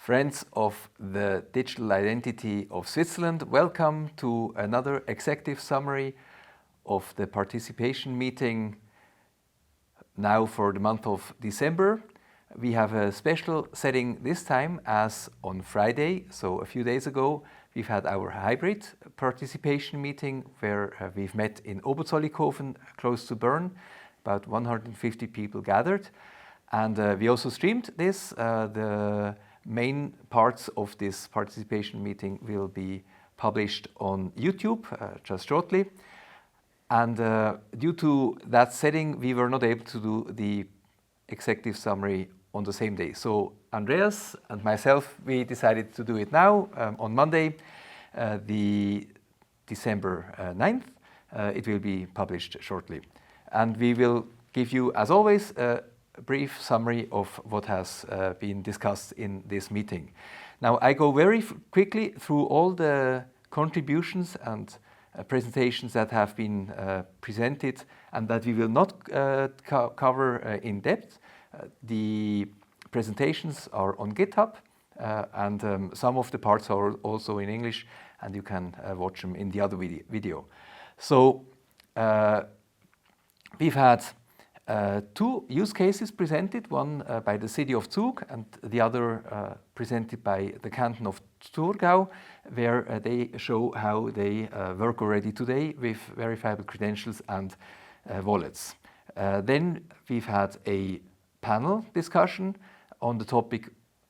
Friends of the digital identity of Switzerland, welcome to another executive summary of the participation meeting now for the month of December. We have a special setting this time as on Friday, so a few days ago, we've had our hybrid participation meeting where we've met in Oberzollikofen, close to Bern, about 150 people gathered. And we also streamed this. The main parts of this participation meeting will be published on YouTube just shortly. And due to that setting, we were not able to do the executive summary on the same day. So Andreas and myself, we decided to do it now on Monday, the December 9th. It will be published shortly. And we will give you, as always, a brief summary of what has been discussed in this meeting. Now, I go very quickly through all the contributions and presentations that have been presented and that we will not cover in depth. The presentations are on GitHub and some of the parts are also in English and you can watch them in the other video. So we've had two use cases presented, one by the city of Zug and the other presented by the canton of Thurgau, where they show how they work already today with verifiable credentials and wallets. Then we've had a panel discussion on the topic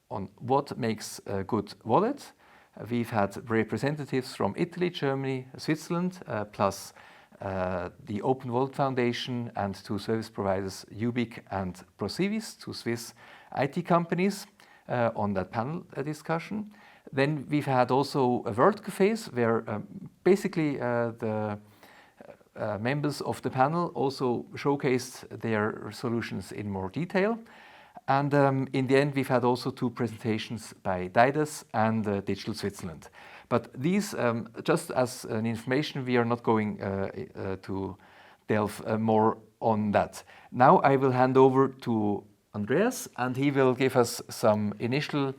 on what makes a good wallet. We've had representatives from Italy, Germany, Switzerland, plus the Open Wallet Foundation and two service providers, Ubiq and Procivis, two Swiss IT companies on that panel discussion. Then we've had also a world cafes where basically the members of the panel also showcased their solutions in more detail. And in the end, we've had also two presentations by Didas and Digital Switzerland. But these, just as an information, we are not going to delve more on that. Now I will hand over to Andreas and he will give us some initial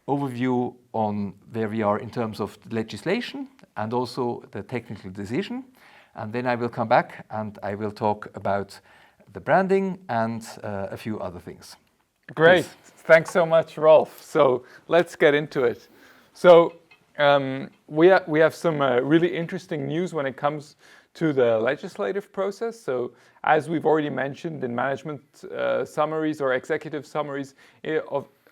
overview on where we are in terms of legislation and also the technical decision. And then I will come back and I will talk about the branding and a few other things. Great. Please. Thanks so much, Rolf. So let's get into it. So we have some really interesting news when it comes to the legislative process. So as we've already mentioned in management summaries or executive summaries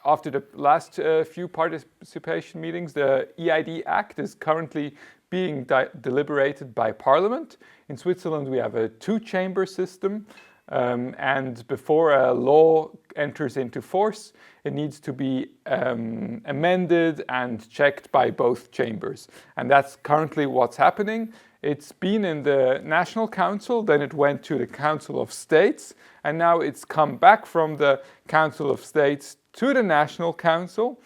after the last few participation meetings, the EID Act is currently being deliberated by Parliament. In Switzerland, we have a two-chamber system. And before a law enters into force, it needs to be amended and checked by both chambers. And that's currently what's happening. It's been in the National Council, then it went to the Council of States, and now it's come back from the Council of States to the National Council.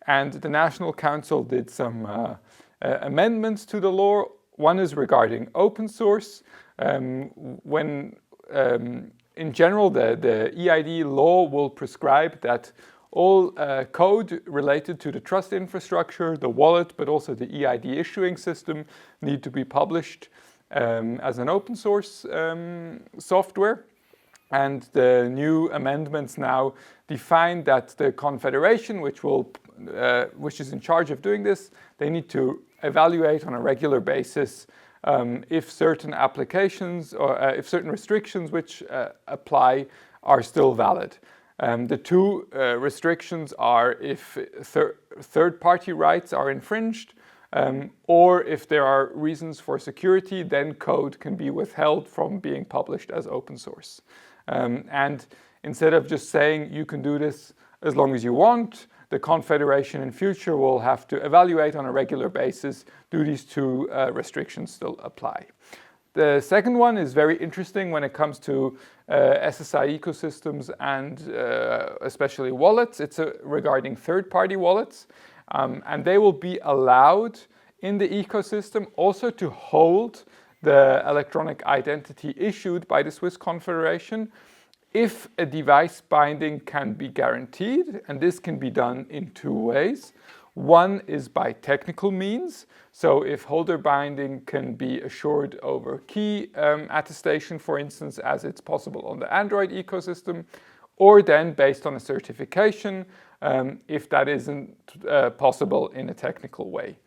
And the National Council did some amendments to the law. One is regarding open source. In general, the EID law will prescribe that all code related to the trust infrastructure, the wallet, but also the EID issuing system need to be published as an open source software. And the new amendments now define that the Confederation, which is in charge of doing this, they need to evaluate on a regular basis if certain applications or if certain restrictions which apply are still valid. The two restrictions are if third-party rights are infringed or if there are reasons for security, then code can be withheld from being published as open source. And instead of just saying you can do this as long as you want, the Confederation in future will have to evaluate on a regular basis, do these two restrictions still apply? The second one is very interesting when it comes to SSI ecosystems and especially wallets. It's regarding third-party wallets, and they will be allowed in the ecosystem also to hold the electronic identity issued by the Swiss Confederation if a device binding can be guaranteed, and this can be done in two ways. One is by technical means. So if holder binding can be assured over key attestation, for instance, as it's possible on the Android ecosystem, or then based on a certification, if that isn't possible in a technical way.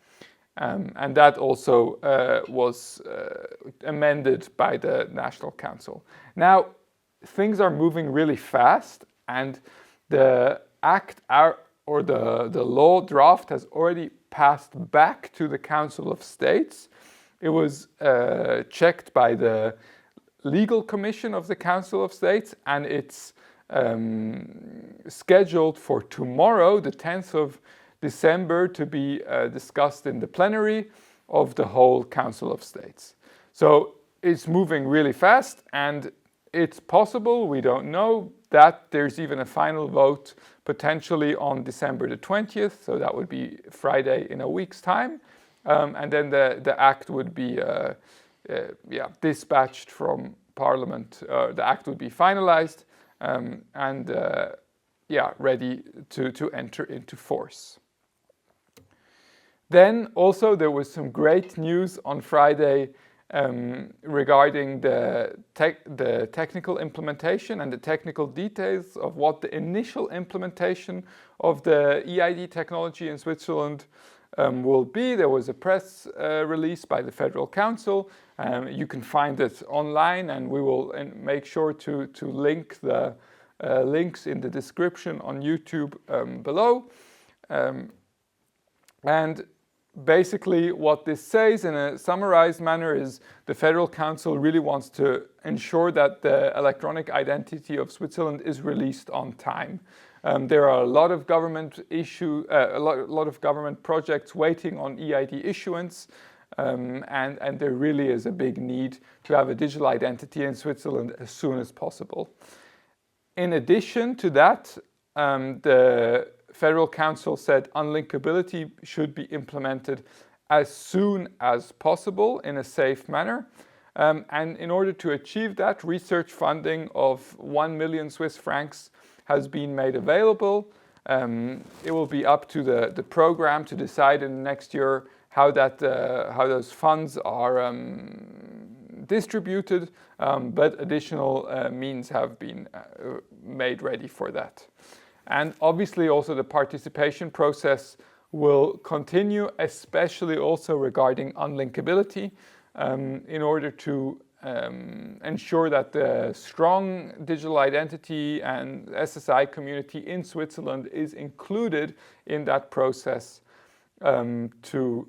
And that also was amended by the National Council. Now, things are moving really fast, and the act or the law draft has already passed back to the Council of States. It was checked by the Legal Commission of the Council of States, and it's scheduled for tomorrow, the 10th of December, to be discussed in the plenary of the whole Council of States. So it's moving really fast, and it's possible, we don't know, that there's even a final vote potentially on December the 20th, so that would be Friday in a week's time, and then the act would be dispatched from Parliament. The act would be finalized and ready to enter into force. Then also there was some great news on Friday regarding the technical implementation and the technical details of what the initial implementation of the EID technology in Switzerland will be. There was a press release by the Federal Council. You can find it online, and we will make sure to link the links in the description on YouTube below. And basically what this says in a summarized manner is the Federal Council really wants to ensure that the electronic identity of Switzerland is released on time. There are a lot of government a lot of government projects waiting on EID issuance, and there really is a big need to have a digital identity in Switzerland as soon as possible. In addition to that, the Federal Council said unlinkability should be implemented as soon as possible in a safe manner. And in order to achieve that, research funding of 1 million Swiss francs has been made available. It will be up to the program to decide in the next year how those funds are distributed, but additional means have been made ready for that. And obviously also the participation process will continue, especially also regarding unlinkability, in order to ensure that the strong digital identity and SSI community in Switzerland is included in that process, to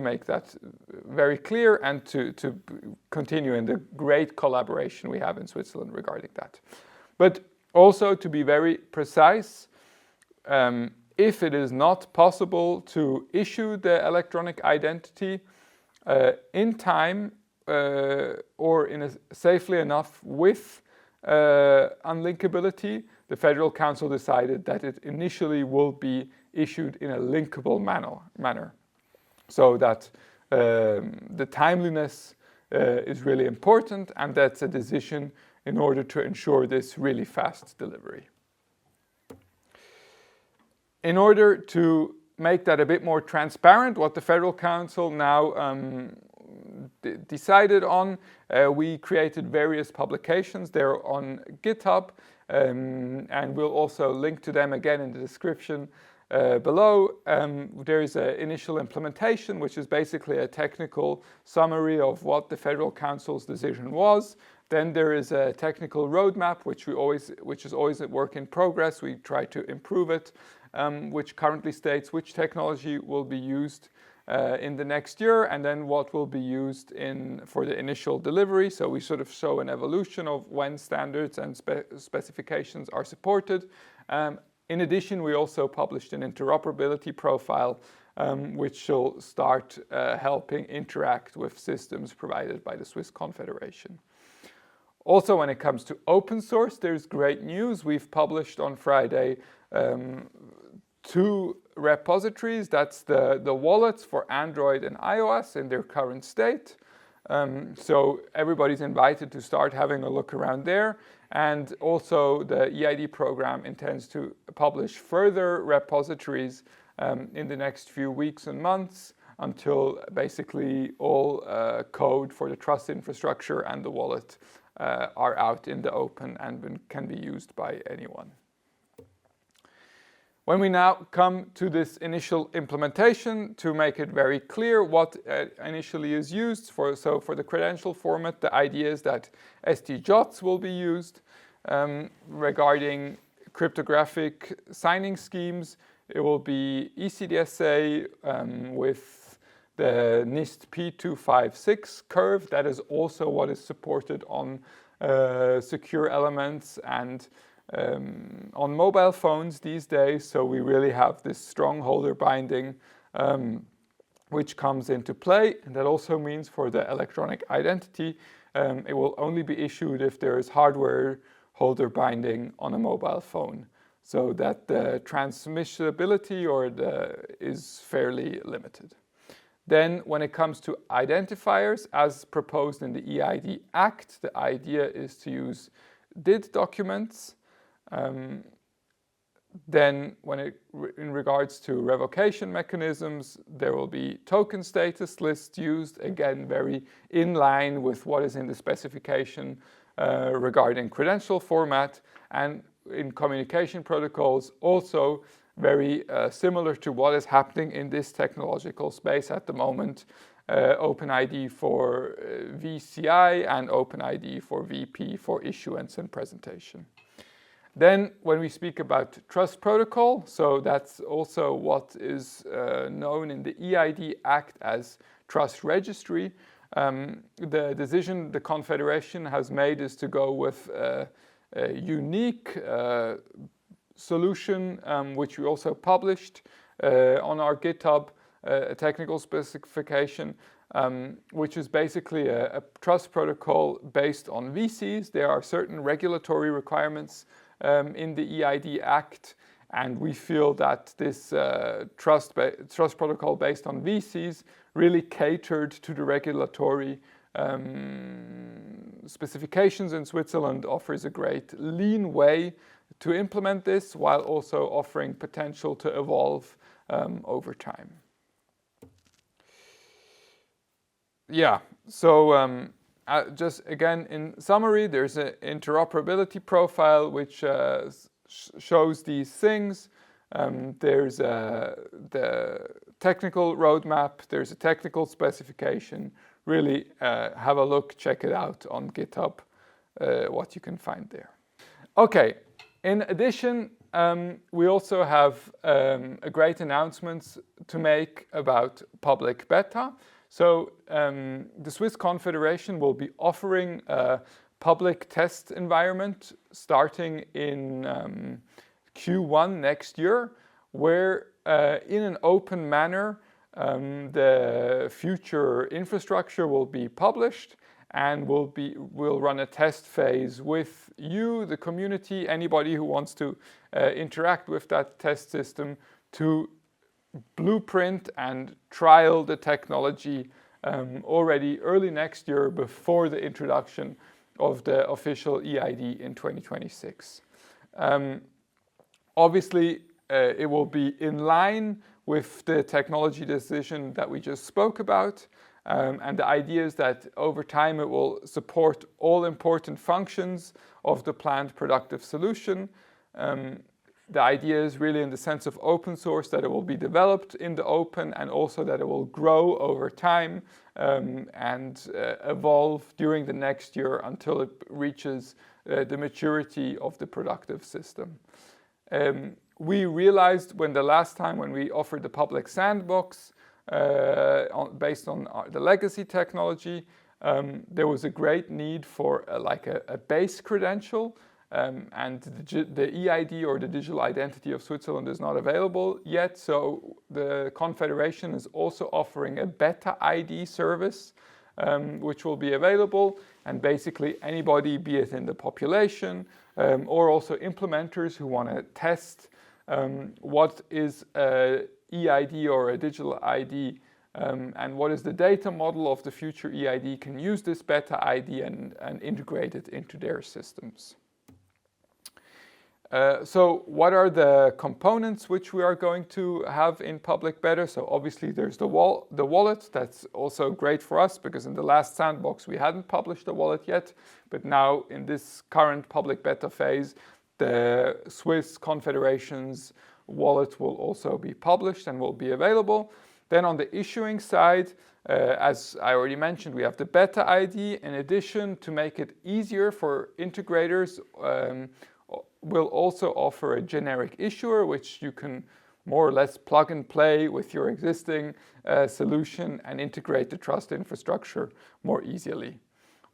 make that very clear and to continue in the great collaboration we have in Switzerland regarding that. But also, to be very precise, if it is not possible to issue the electronic identity in time or safely enough with unlinkability, the Federal Council decided that it initially will be issued in a linkable manner. So that the timeliness is really important, and that's a decision in order to ensure this really fast delivery. In order to make that a bit more transparent, what the Federal Council now decided on, we created various publications. They're on GitHub, and we'll also link to them again in the description below. There is an initial implementation, which is basically a technical summary of what the Federal Council's decision was. Then there is a technical roadmap, which is always a work in progress. We try to improve it, which currently states which technology will be used in the next year, and then what will be used for the initial delivery. So we sort of show an evolution of when standards and specifications are supported. In addition, we also published an interoperability profile, which will start helping interact with systems provided by the Swiss Confederation. Also, when it comes to open source, there's great news. We've published on Friday 2 repositories. That's the wallets for Android and iOS in their current state. So everybody's invited to start having a look around there. And also the EID program intends to publish further repositories in the next few weeks and months until basically all code for the trust infrastructure and the wallet are out in the open and can be used by anyone. When we now come to this initial implementation, to make it very clear what initially is used for, so for the credential format, the idea is that STJOTs will be used. Regarding cryptographic signing schemes, it will be ECDSA with the NIST P256 curve. That is also what is supported on secure elements and on mobile phones these days. So we really have this strong holder binding which comes into play. And that also means for the electronic identity, it will only be issued if there is hardware holder binding on a mobile phone, so that the transmissibility is fairly limited. Then when it comes to identifiers, as proposed in the EID Act, the idea is to use DID documents. Then in regards to revocation mechanisms, there will be token status lists used, again very in line with what is in the specification regarding credential format, and in communication protocols also very similar to what is happening in this technological space at the moment. OpenID for VCI and OpenID for VP for issuance and presentation. Then when we speak about trust protocol, so that's also what is known in the EID Act as trust registry. The decision the Confederation has made is to go with a unique solution, which we also published on our GitHub, a technical specification, which is basically a trust protocol based on VCs. There are certain regulatory requirements in the EID Act, and we feel that this trust protocol based on VCs really catered to the regulatory specifications in Switzerland, offers a great lean way to implement this while also offering potential to evolve over time. Yeah, so just again in summary, there's an interoperability profile which shows these things. There's the technical roadmap, there's a technical specification. Really have a look, check it out on GitHub, what you can find there. Okay, in addition, we also have a great announcement to make about public beta. So the Swiss Confederation will be offering a public test environment starting in Q1 next year, where in an open manner the future infrastructure will be published, and we'll run a test phase with you, the community, anybody who wants to interact with that test system, to blueprint and trial the technology already early next year before the introduction of the official EID in 2026. Obviously, it will be in line with the technology decision that we just spoke about. And the idea is that over time it will support all important functions of the planned productive solution. The idea is really in the sense of open source, that it will be developed in the open, and also that it will grow over time and evolve during the next year until it reaches the maturity of the productive system. We realized when we offered the public sandbox based on the legacy technology, there was a great need for a base credential. And the EID, or the digital identity of Switzerland, is not available yet. So the Confederation is also offering a beta ID service, which will be available. And basically anybody, be it in the population or also implementers who want to test what is a EID or a digital ID and what is the data model of the future EID, can use this beta ID and integrate it into their systems. So what are the components which we are going to have in public beta? So obviously there's the wallet. That's also great for us because in the last sandbox we hadn't published the wallet yet. But now in this current public beta phase, the Swiss Confederation's wallet will also be published and will be available. Then on the issuing side, as I already mentioned, we have the beta ID. In addition, to make it easier for integrators, we'll also offer a generic issuer, which you can more or less plug and play with your existing solution and integrate the trust infrastructure more easily.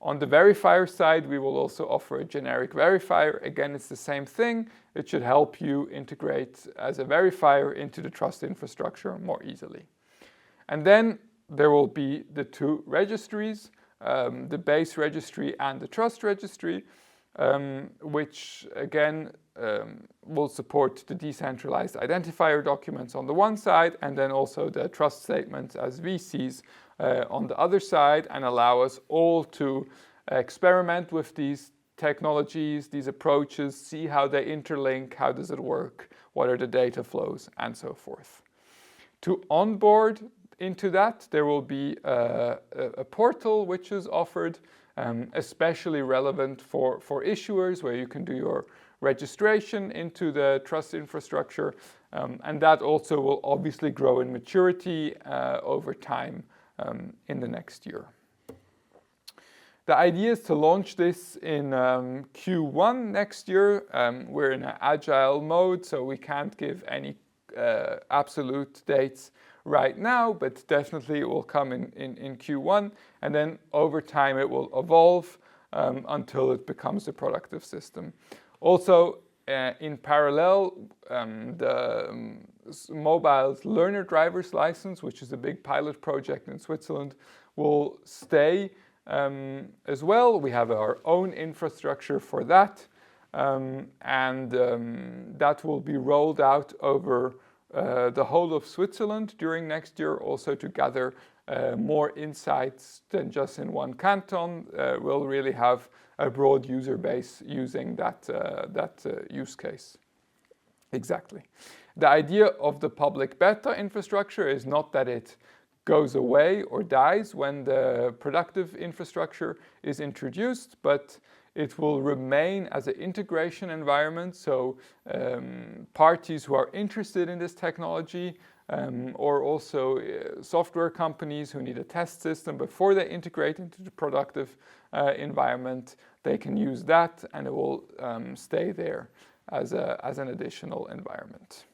On the verifier side, we will also offer a generic verifier. Again, it's the same thing. It should help you integrate as a verifier into the trust infrastructure more easily. And then there will be the two registries, the base registry and the trust registry, which again will support the decentralized identifier documents on the one side and then also the trust statements as VCs on the other side, and allow us all to experiment with these technologies, these approaches, see how they interlink, how does it work, what are the data flows, and so forth. To onboard into that, there will be a portal which is offered, especially relevant for issuers, where you can do your registration into the trust infrastructure, and that also will obviously grow in maturity over time in the next year. The idea is to launch this in Q1 next year. We're in an agile mode, so we can't give any absolute dates right now, but definitely it will come in Q1, and then over time it will evolve until it becomes a productive system. Also, in parallel, the mobile's learner driver's license, which is a big pilot project in Switzerland, will stay as well. We have our own infrastructure for that, and that will be rolled out over the whole of Switzerland during next year, also to gather more insights than just in one canton. We'll really have a broad user base using that use case. Exactly. The idea of the public beta infrastructure is not that it goes away or dies when the productive infrastructure is introduced, but it will remain as an integration environment. So parties who are interested in this technology, or also software companies who need a test system before they integrate into the productive environment, they can use that, and it will stay there as an additional environment.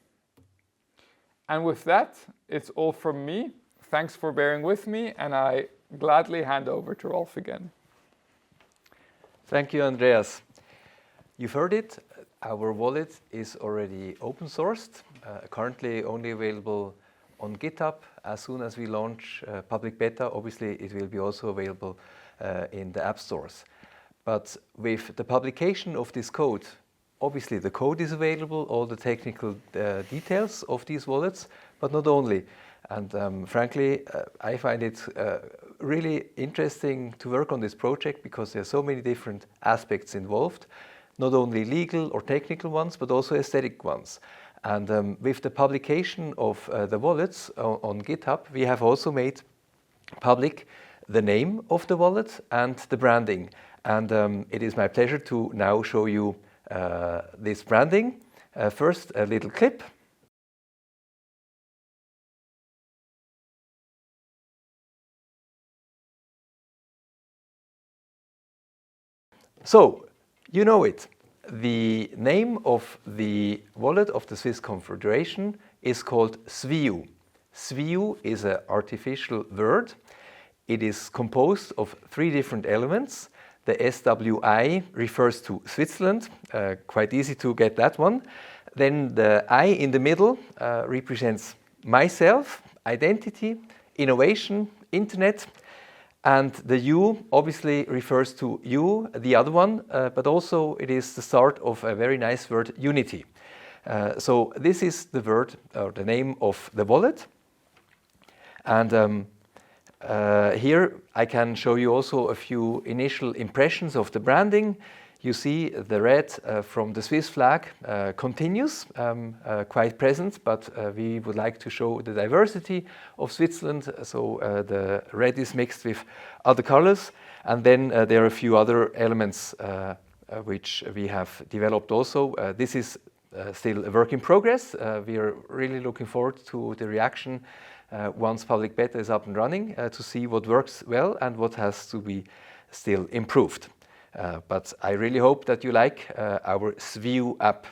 And with that, it's all from me. Thanks for bearing with me, and I gladly hand over to Rolf again. Thank you, Andreas. You've heard it. Our wallet is already open sourced, currently only available on GitHub. As soon as we launch public beta, obviously it will be also available in the app stores. But with the publication of this code, obviously the code is available, all the technical details of these wallets, but not only. And frankly, I find it really interesting to work on this project because there are so many different aspects involved, not only legal or technical ones, but also aesthetic ones. And with the publication of the wallets on GitHub, we have also made public the name of the wallet and the branding. And it is my pleasure to now show you this branding. First, a little clip. So, you know it. The name of the wallet of the Swiss Confederation is called swiyu. Swiyu is an artificial word. It is composed of three different elements. The SWI refers to Switzerland, quite easy to get that one. Then the I in the middle represents myself, identity, innovation, internet. And the U obviously refers to you, the other one, but also it is the start of a very nice word, unity. So this is the word or the name of the wallet. And here I can show you also a few initial impressions of the branding. you see the red from the Swiss flag continues, quite present, but we would like to show the diversity of Switzerland. So the red is mixed with other colors. And then there are a few other elements which we have developed also. This is still a work in progress. We are really looking forward to the reaction once public beta is up and running to see what works well and what has to be still improved. But I really hope that you like our swiyu app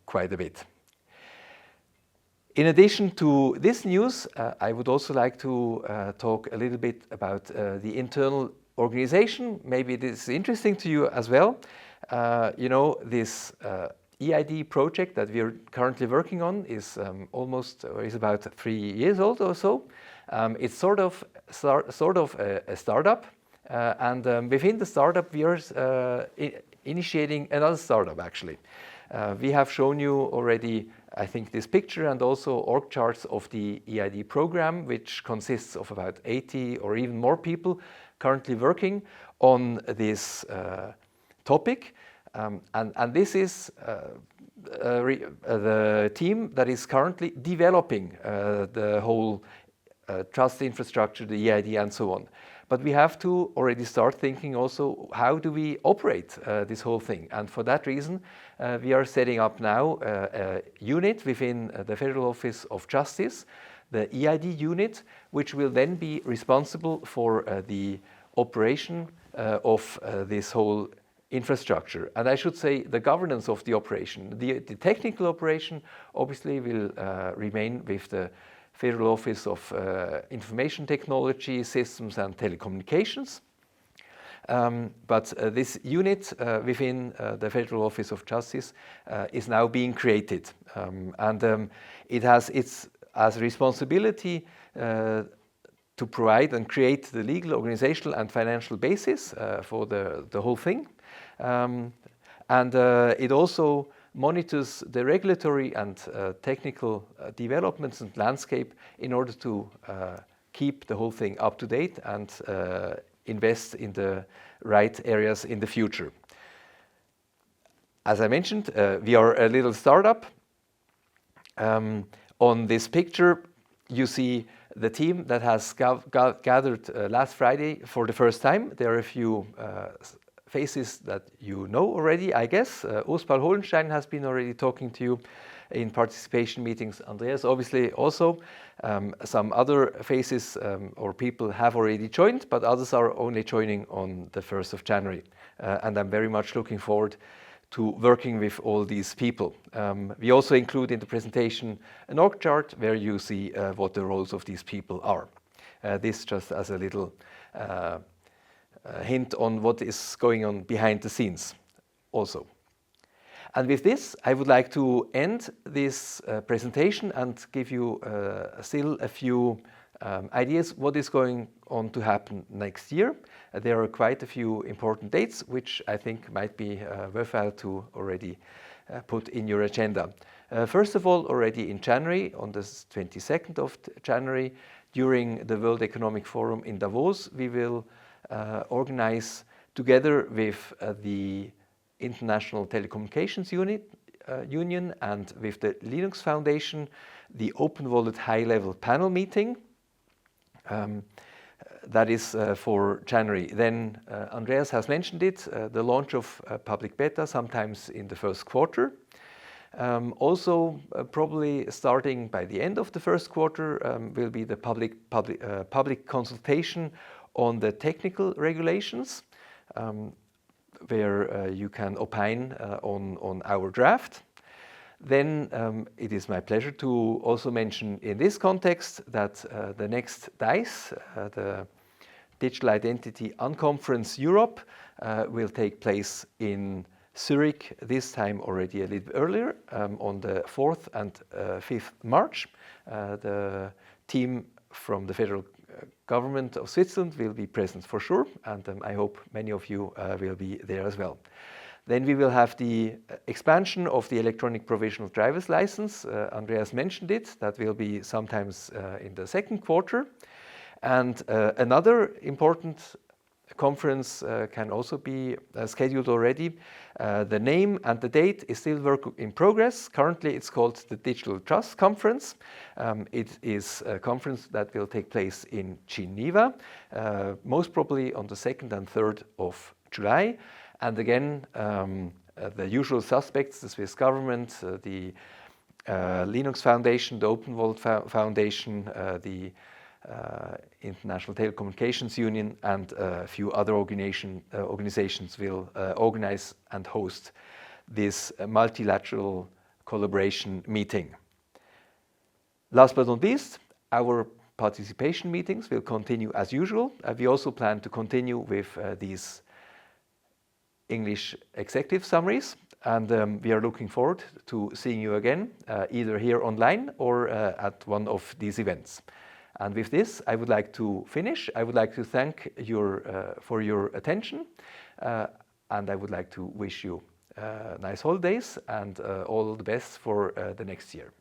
quite a bit. In addition to this news, I would also like to talk a little bit about the internal organization. Maybe this is interesting to you as well. You know, this EID project that we are currently working on is is about 3 years old or so. It's sort of a startup, and within the startup we are initiating another startup actually. We have shown you already, I think, this picture and also org charts of the EID program, which consists of about 80 or even more people currently working on this topic. And this is the team that is currently developing the whole trust infrastructure, the EID and so on. But we have to already start thinking also, how do we operate this whole thing? And for that reason, we are setting up now a unit within the Federal Office of Justice, the EID unit, which will then be responsible for the operation of this whole infrastructure. And I should say the governance of the operation. The technical operation obviously will remain with the Federal Office of Information Technology, Systems and Telecommunications. But this unit within the Federal Office of Justice is now being created. It has its as responsibility to provide and create the legal, organizational and financial basis for the whole thing. It also monitors the regulatory and technical developments and landscape in order to keep the whole thing up to date and invest in the right areas in the future. As I mentioned, we are a little startup. On this picture, you see the team that has gathered last Friday for the first time. There are a few faces that you know already, I guess. Urs-Paul Hohenstein has been already talking to you in participation meetings. Andreas, obviously, also. Some other faces or people have already joined, but others are only joining on the 1st of January. And I'm very much looking forward to working with all these people. We also include in the presentation an org chart where you see what the roles of these people are. This just as a little hint on what is going on behind the scenes also. And with this, I would like to end this presentation and give you still a few ideas what is going on to happen next year. There are quite a few important dates which I think might be worthwhile to already put in your agenda. First of all, already in January, on the 22nd of January, during the World Economic Forum in Davos, we will organize together with the International Telecommunications Union and with the Linux Foundation, the Open Wallet High-Level Panel Meeting. That is for January. Then Andreas has mentioned it, the launch of public beta sometimes in the first quarter. Also, probably starting by the end of the first quarter will be the public consultation on the technical regulations, where you can opine on our draft. Then it is my pleasure to also mention in this context that the next DICE, the Digital Identity Unconference Europe, will take place in Zurich, this time already a little earlier, on the 4th and 5th March. The team from the federal government of Switzerland will be present for sure, and I hope many of you will be there as well. Then we will have the expansion of the electronic provisional driver's license. Andreas mentioned it. That will be sometimes in the second quarter. And another important conference can also be scheduled already. The name and the date is still work in progress. Currently it's called the Digital Trust Conference. It is a conference that will take place in Geneva, most probably on the 2nd and 3rd of July. And again, the usual suspects, the Swiss government, the Linux Foundation, the Open World Foundation, the International Telecommunications Union, and a few other organizations will organize and host this multilateral collaboration meeting. Last but not least, our participation meetings will continue as usual. We also plan to continue with these English executive summaries, and we are looking forward to seeing you again, either here online or at one of these events. And with this, I would like to finish. I would like to thank for your attention, and I would like to wish you nice holidays and all the best for the next year.